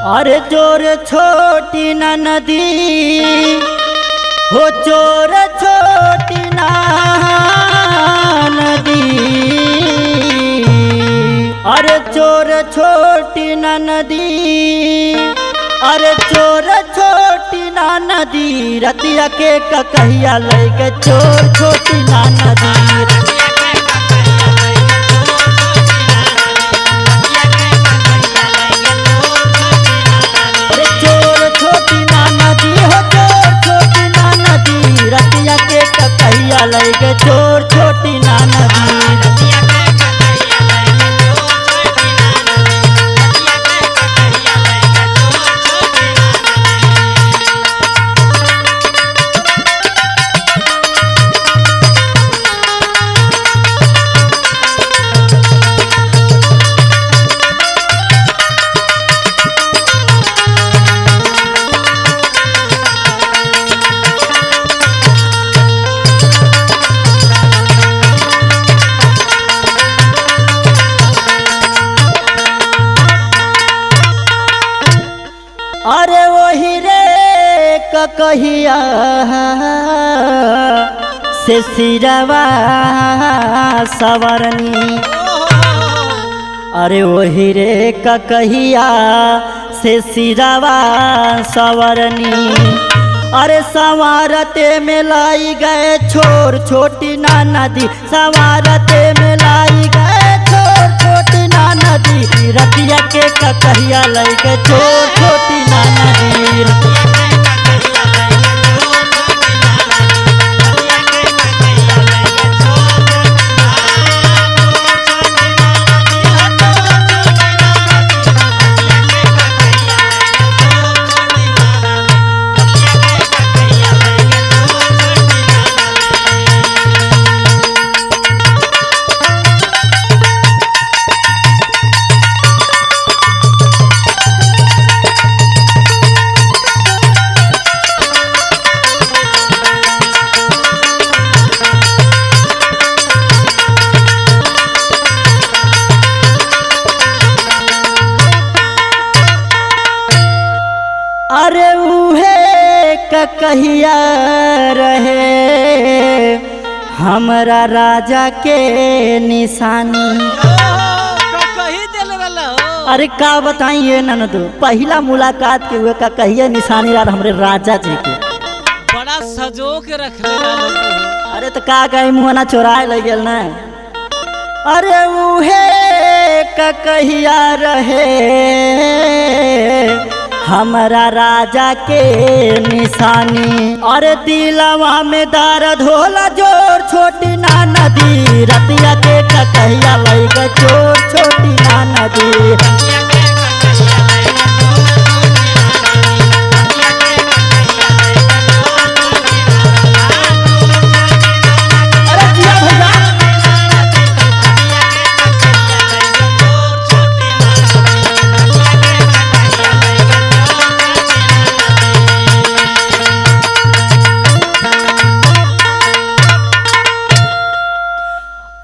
अरे जोर छोटी ना नदी हो, चोर छोटी ना नदी। अरे चोर छोटी ना नदी, अरे चोर छोटी ना नदी। रतिया के ककहिया लगे चोर छोटी ना नदी। रतिया के ककहिया लगे चोर छोटी ना नदी। अरे वही रे ककहिया से सिरवा सवरनी। अरे वही रे ककहिया से सिरवा सवरनी। अरे संवारते में लाई गए छोर छोटी ना नदी। संवारते में लाई गए छोर छोटी ना नदी। रतिया के ककहिया लगे चोर छोटी ना नदी। अरे उहे ककहिया रहे हमरा राजा के निशानी। ककही दिल वाला हो। अरे का बताइए ननदो, पहला मुलाकात के हुए ककहिया निशानी यार हमरे राजा जी के। बड़ा सजो के रख ले हो। अरे तो का कहीं मुहना चोराए लग गल ना। अरे उहे ककहिया रहे हमारा राजा के निशानी। अरे दिलवा में दर्द होला जोर छोटी ना नदी। रतिया के ककहिया लगे चोर छोटी ना नदी।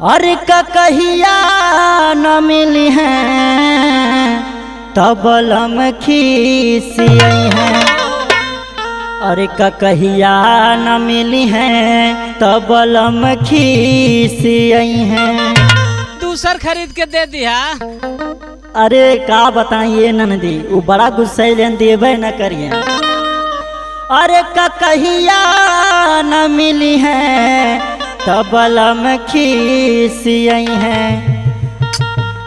अरे ककहिया न मिली हैं तबलम खीसियई हैं। अरे ककहिया न मिली हैं तबलम खीसियई हैं। दूसर खरीद के दे दिया। अरे का बताइए ननदी, वो बड़ा गुस्सा लेन देवे न करिए। अरे ककहिया न मिली हैं तबलम खीसियई हैं।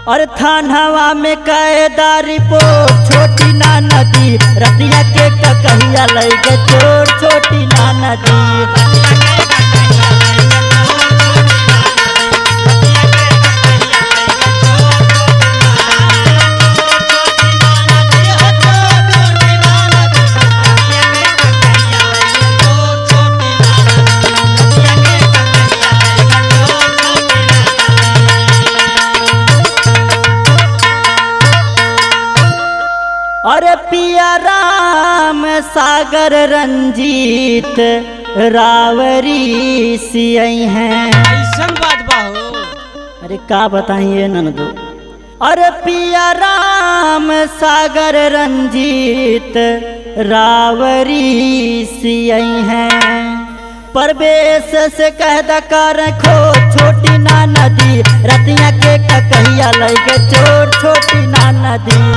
और थानवा में कैदारी पो छोटी ना नदी। रतिया के ककहिया लगे चोर छोटी ना नदी। अरे पिया राम सागर रंजीत रावरी सियई हैं। ऐसन बात बा हो। अरे का बताइए ननदो। अरे पिया राम सागर रंजीत रावरी सियई हैं। परवेश से कह दकार खो छोटी ना नदी रतिया के कहिया लगे चोर छोटी ना नदी।